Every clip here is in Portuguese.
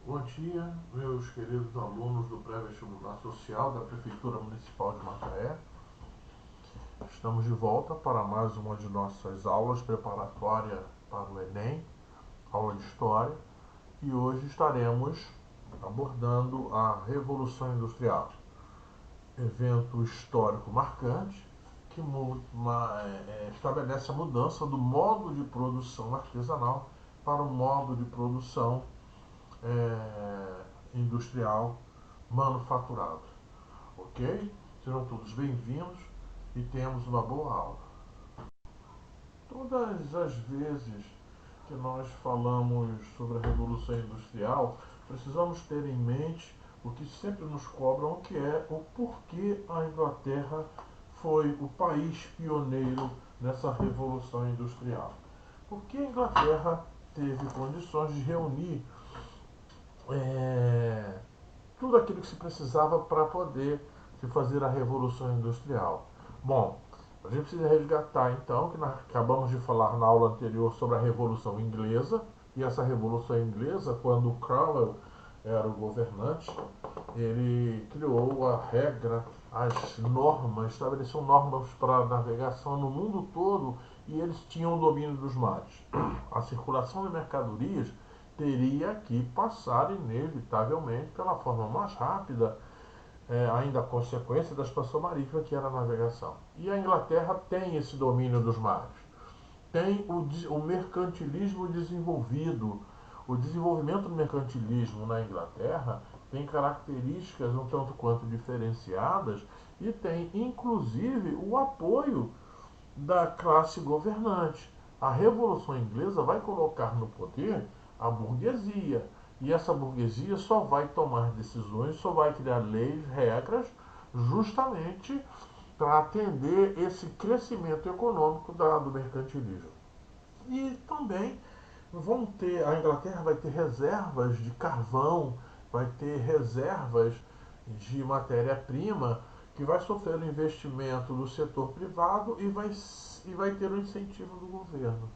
Bom dia, meus queridos alunos do pré-vestibular social da Prefeitura Municipal de Macaé. Estamos de volta para mais uma de nossas aulas preparatórias para o Enem, aula de História, e hoje estaremos abordando a Revolução Industrial, evento histórico marcante que estabelece a mudança do modo de produção artesanal para o modo de produção industrial manufaturado. Ok? Sejam todos bem-vindos e tenhamos uma boa aula. Todas as vezes que nós falamos sobre a Revolução Industrial, precisamos ter em mente o que sempre nos cobram, que é o porquê a Inglaterra foi o país pioneiro nessa Revolução Industrial. Porque a Inglaterra teve condições de reunir é, tudo aquilo que se precisava para poder se fazer a Revolução Industrial. Bom, a gente precisa resgatar então, que nós acabamos de falar na aula anterior sobre a Revolução Inglesa, e essa Revolução Inglesa, quando Cromwell era o governante, ele criou a regra, as normas, estabeleceu normas para navegação no mundo todo, e eles tinham o domínio dos mares. A circulação de mercadorias teria que passar inevitavelmente pela forma mais rápida, ainda a consequência da expansão marítima, que era a navegação. E a Inglaterra tem esse domínio dos mares. Tem o mercantilismo desenvolvido. O desenvolvimento do mercantilismo na Inglaterra tem características um tanto quanto diferenciadas e tem, inclusive, o apoio da classe governante. A Revolução Inglesa vai colocar no poder a burguesia. E essa burguesia só vai tomar decisões, só vai criar leis, regras, justamente para atender esse crescimento econômico do mercantilismo. E também a Inglaterra vai ter reservas de carvão, vai ter reservas de matéria-prima que vai sofrer o investimento do setor privado e vai ter o incentivo do governo.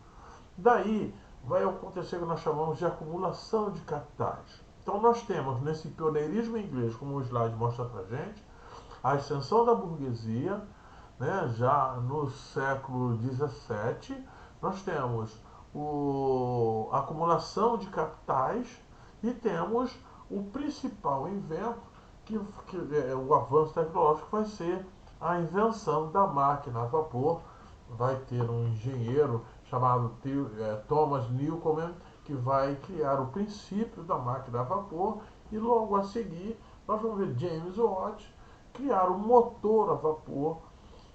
Daí vai acontecer o que nós chamamos de acumulação de capitais. Então nós temos nesse pioneirismo inglês, como o slide mostra para gente, a ascensão da burguesia, né, já no século XVII, nós temos a acumulação de capitais e temos o principal invento, que é o avanço tecnológico, vai ser a invenção da máquina a vapor. Vai ter um engenheiro chamado Thomas Newcomen, que vai criar o princípio da máquina a vapor, e logo a seguir nós vamos ver James Watt criar um motor a vapor,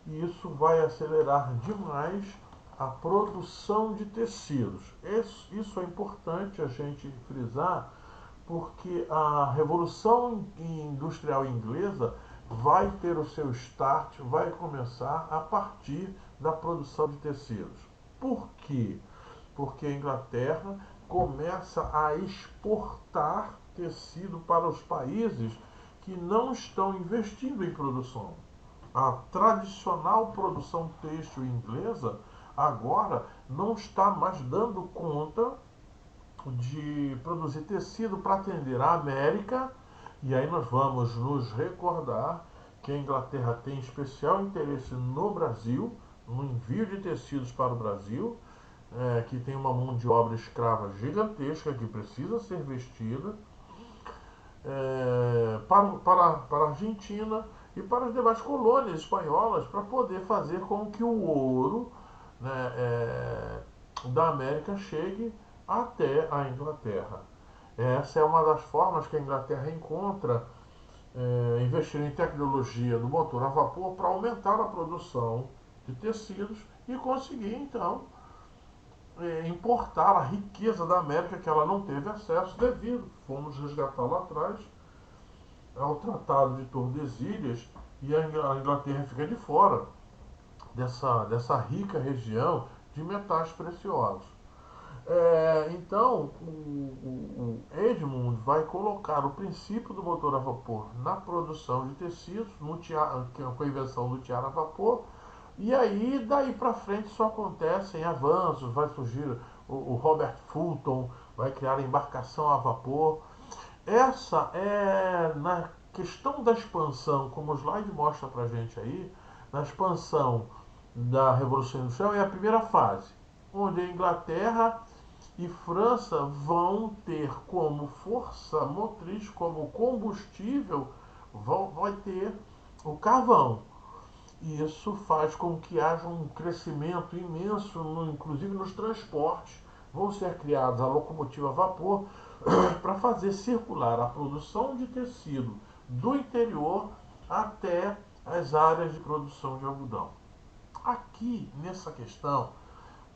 e isso vai acelerar demais a produção de tecidos. Isso é importante a gente frisar, porque a Revolução Industrial Inglesa vai ter o seu start, vai começar a partir da produção de tecidos. Por quê? Porque a Inglaterra começa a exportar tecido para os países que não estão investindo em produção. A tradicional produção têxtil inglesa agora não está mais dando conta de produzir tecido para atender a América, e aí nós vamos nos recordar que a Inglaterra tem especial interesse no Brasil, no envio de tecidos para o Brasil, que tem uma mão de obra escrava gigantesca que precisa ser vestida, para a Argentina e para as demais colônias espanholas, para poder fazer com que o ouro, né, da América chegue até a Inglaterra. Essa é uma das formas que a Inglaterra encontra, investir em tecnologia do motor a vapor para aumentar a produção de tecidos e conseguir então importar a riqueza da América que ela não teve acesso devido, fomos resgatar lá atrás, ao Tratado de Tordesilhas, e a Inglaterra fica de fora dessa rica região de metais preciosos. Então, o Edmund vai colocar o princípio do motor a vapor na produção de tecidos, com a invenção do tiara a vapor, e aí, daí para frente, só acontecem avanços. Vai surgir o Robert Fulton, vai criar a embarcação a vapor, Essa é na questão da expansão, como o slide mostra para a gente aí, na expansão da Revolução Industrial é a primeira fase, onde a Inglaterra e França vão ter como força motriz, como combustível, vai ter o carvão. E isso faz com que haja um crescimento imenso, inclusive nos transportes. Vão ser criadas a locomotiva a vapor para fazer circular a produção de tecido do interior até as áreas de produção de algodão. Aqui, nessa questão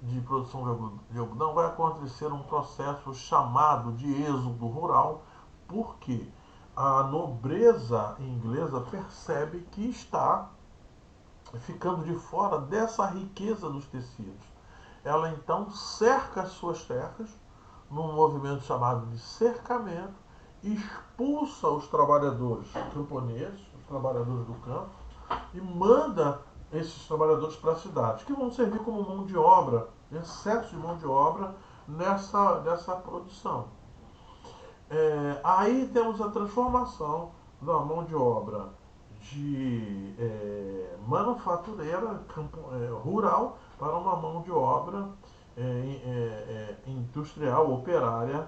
de produção de algodão, vai acontecer um processo chamado de êxodo rural, porque a nobreza inglesa percebe que está ficando de fora dessa riqueza dos tecidos. Ela então cerca as suas terras num movimento chamado de cercamento, expulsa os trabalhadores camponeses, os trabalhadores do campo, e manda esses trabalhadores para as cidades, que vão servir como mão de obra, excesso de mão de obra nessa produção. Aí temos a transformação da mão de obra de manufatureira rural para uma mão de obra industrial, operária,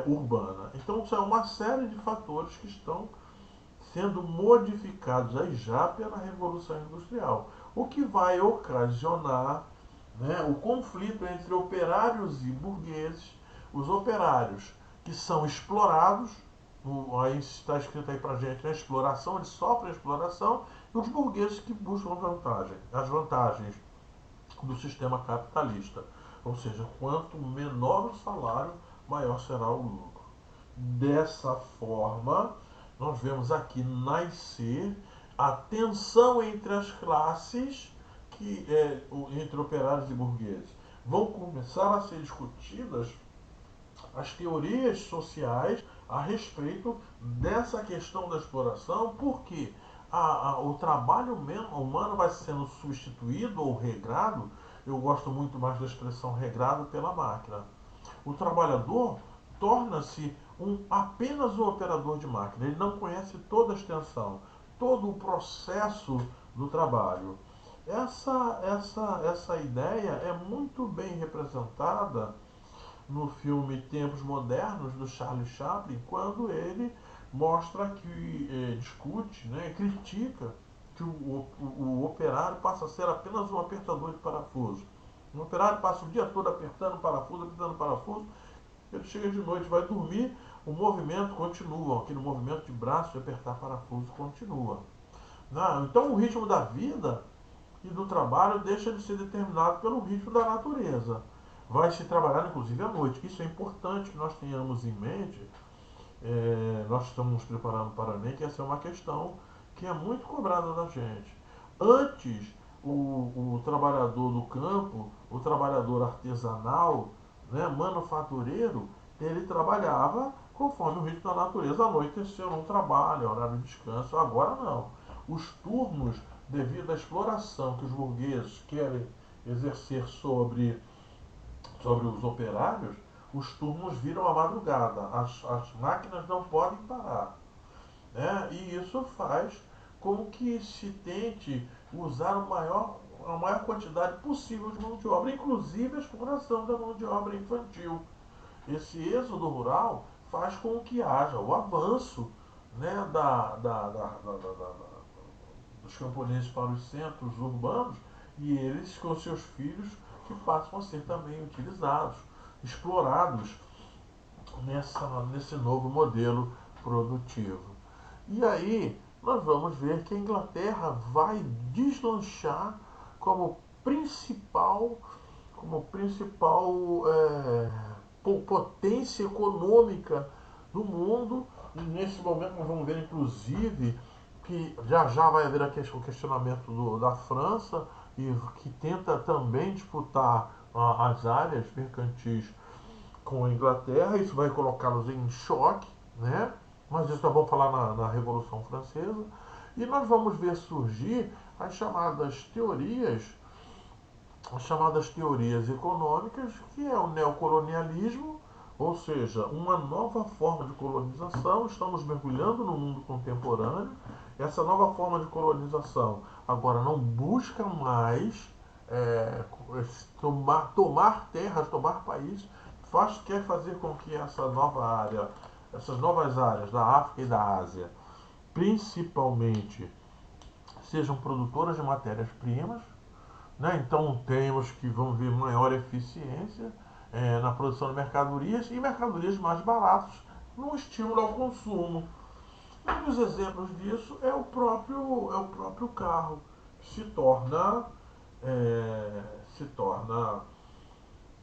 urbana. Então, são uma série de fatores que estão sendo modificados aí já pela Revolução Industrial, o que vai ocasionar, né, o conflito entre operários e burgueses, os operários que são explorados, aí está escrito aí pra gente, a exploração, eles sofrem a exploração, e os burgueses que buscam as vantagens do sistema capitalista. Ou seja, quanto menor o salário, maior será o lucro. Dessa forma, nós vemos aqui nascer a tensão entre as classes, entre operários e burgueses. Vão começar a ser discutidas as teorias sociais a respeito dessa questão da exploração, porque o trabalho humano vai sendo substituído ou regrado. Eu gosto muito mais da expressão regrado pela máquina. O trabalhador torna-se apenas um operador de máquina. Ele não conhece toda a extensão, todo o processo do trabalho. Essa ideia é muito bem representada no filme Tempos Modernos, do Charlie Chaplin, quando ele mostra que discute, né, critica que o operário passa a ser apenas um apertador de parafuso. Um operário passa o dia todo apertando parafuso, ele chega de noite, vai dormir, o movimento continua, aquele movimento de braço de apertar parafuso continua. Não, então o ritmo da vida e do trabalho deixa de ser determinado pelo ritmo da natureza. Vai se trabalhar inclusive à noite. Isso é importante que nós tenhamos em mente. Nós estamos nos preparando para o Enem, que essa é uma questão que é muito cobrada da gente. Antes, o trabalhador do campo, o trabalhador artesanal, né, manufatureiro, ele trabalhava conforme o ritmo da natureza. À noite ele não trabalha, horário de descanso. Agora não. Os turnos, devido à exploração que os burgueses querem exercer sobre os operários, os turnos viram a madrugada. As máquinas não podem parar. Né? E isso faz com que se tente usar a maior quantidade possível de mão de obra, inclusive a exploração da mão de obra infantil. Esse êxodo rural faz com que haja o avanço, né, dos camponeses para os centros urbanos, e eles com seus filhos que passam a ser também utilizados, explorados nesse novo modelo produtivo. E aí nós vamos ver que a Inglaterra vai deslanchar como principal, como principal potência econômica do mundo. E nesse momento nós vamos ver inclusive que já vai haver o questionamento da França, e que tenta também disputar as áreas mercantis com a Inglaterra. Isso vai colocá-los em choque, né? Mas isso nós vamos falar na Revolução Francesa. E nós vamos ver surgir as chamadas teorias econômicas, que é o neocolonialismo, Ou seja, uma nova forma de colonização, estamos mergulhando no mundo contemporâneo. Essa nova forma de colonização agora não busca mais é, tomar terras, tomar países, quer fazer com que essa nova área, essas novas áreas da África e da Ásia, principalmente, sejam produtoras de matérias-primas, né? Então temos que vamos ver maior eficiência na produção de mercadorias e mercadorias mais baratas no estímulo ao consumo. Um dos exemplos disso é o próprio carro, que se torna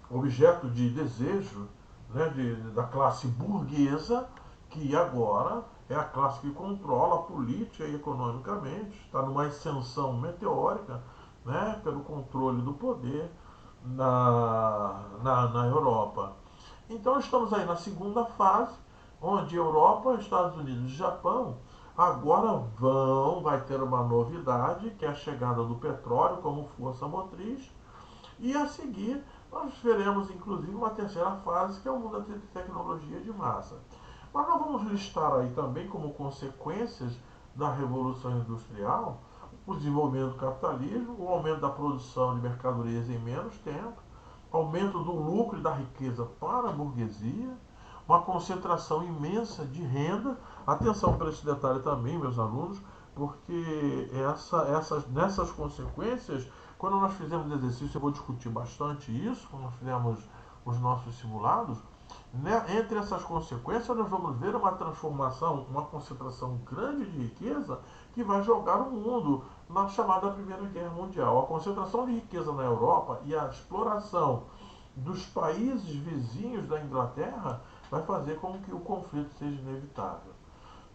objeto de desejo, né, da classe burguesa, que agora é a classe que controla política e economicamente, está numa ascensão meteórica, né, pelo controle do poder na Europa. Então estamos aí na segunda fase, onde Europa, Estados Unidos e Japão agora vai ter uma novidade, que é a chegada do petróleo como força motriz, e a seguir nós veremos inclusive uma terceira fase, que é o mundo da tecnologia de massa. Mas nós vamos listar aí também como consequências da Revolução Industrial o desenvolvimento do capitalismo, o aumento da produção de mercadorias em menos tempo, aumento do lucro e da riqueza para a burguesia, uma concentração imensa de renda. Atenção para esse detalhe também, meus alunos, porque nessas consequências, quando nós fizemos exercício, eu vou discutir bastante isso, quando nós fizemos os nossos simulados, né, entre essas consequências nós vamos ver uma transformação, uma concentração grande de riqueza que vai jogar o mundo na chamada Primeira Guerra Mundial. A concentração de riqueza na Europa e a exploração dos países vizinhos da Inglaterra vai fazer com que o conflito seja inevitável.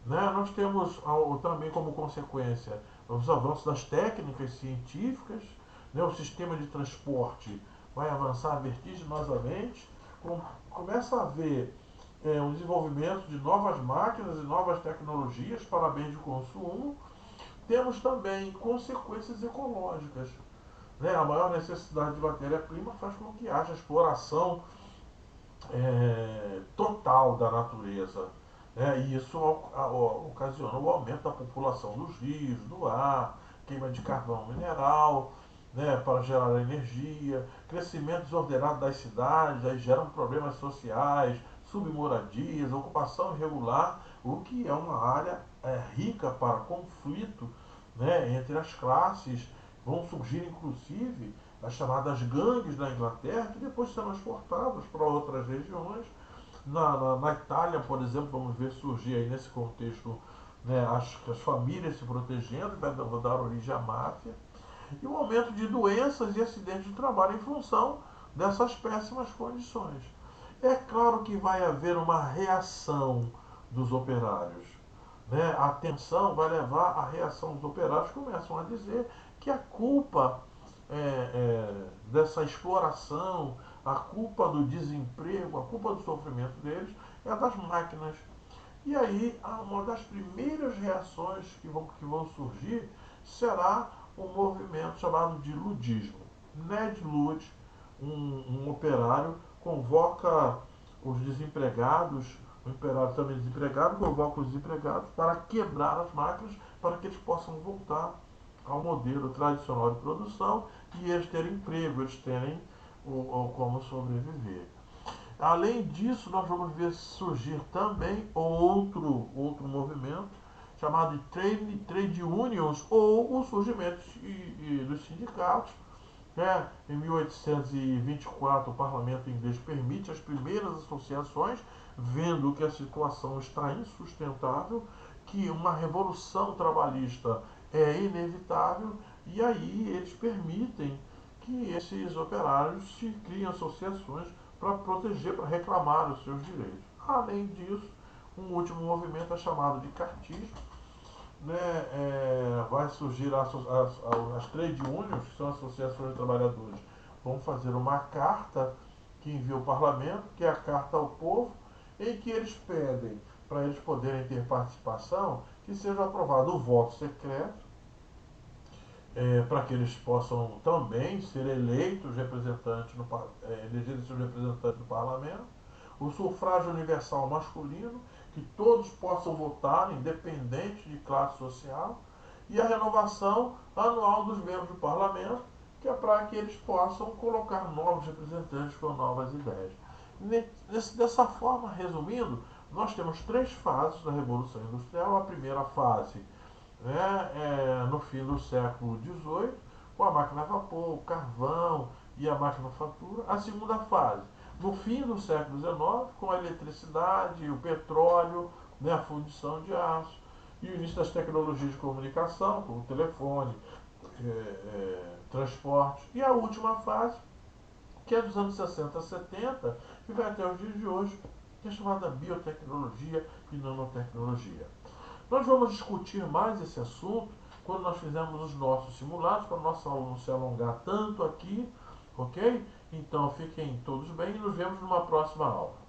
Né? Nós temos também como consequência os avanços das técnicas científicas, né? O sistema de transporte vai avançar vertiginosamente, começa a haver um desenvolvimento de novas máquinas e novas tecnologias para bens de consumo. Temos também consequências ecológicas. Né? A maior necessidade de matéria-prima faz com que haja exploração total da natureza. Né? E isso ocasiona o aumento da população dos rios, do ar, queima de carvão mineral, né, para gerar energia, crescimento desordenado das cidades, aí geram problemas sociais, submoradias, ocupação irregular, o que é uma área rica para conflito, né, entre as classes. Vão surgir inclusive as chamadas gangues da Inglaterra, que depois serão exportadas para outras regiões. Na Itália, por exemplo, vamos ver surgir aí nesse contexto, né, as famílias se protegendo, vai dar origem à máfia, e o aumento de doenças e acidentes de trabalho em função dessas péssimas condições. É claro que vai haver uma reação dos operários. Né? A tensão vai levar à reação dos operários, que começam a dizer que a culpa dessa exploração, a culpa do desemprego, a culpa do sofrimento deles é das máquinas. E aí, uma das primeiras reações que vão surgir será um movimento chamado de ludismo. Ned Lud, um operário, convoca os desempregados, o operário também desempregado, convoca os desempregados para quebrar as máquinas, para que eles possam voltar ao modelo tradicional de produção e eles terem emprego, eles terem como sobreviver. Além disso, nós vamos ver surgir também outro movimento chamado de trade unions, ou o surgimento dos sindicatos. Né? Em 1824, o parlamento inglês permite as primeiras associações, vendo que a situação está insustentável, que uma revolução trabalhista é inevitável, e aí eles permitem que esses operários se criem associações para proteger, para reclamar os seus direitos. Além disso, um último movimento é chamado de cartismo. Né? Vai surgir as trade unions, que são associações de trabalhadores, vão fazer uma carta que envia o parlamento, que é a carta ao povo, em que eles pedem, para eles poderem ter participação, que seja aprovado o voto secreto, para que eles possam também ser eleitos representantes elegerem seus representantes no parlamento, o sufrágio universal masculino, que todos possam votar, independente de classe social, e a renovação anual dos membros do parlamento, que é para que eles possam colocar novos representantes com novas ideias. Dessa forma, resumindo, nós temos três fases da Revolução Industrial. A primeira fase, né, no fim do século XVIII, com a máquina a vapor, o carvão e a maquinofatura. A segunda fase, no fim do século XIX, com a eletricidade, o petróleo, né, a fundição de aço e o início das tecnologias de comunicação, como o telefone, transporte. E a última fase, que é dos anos 60 a 70 e vai até os dias de hoje, que é chamada biotecnologia e nanotecnologia. Nós vamos discutir mais esse assunto quando nós fizermos os nossos simulados, para o nosso aula não se alongar tanto aqui, ok? Então fiquem todos bem e nos vemos numa próxima aula.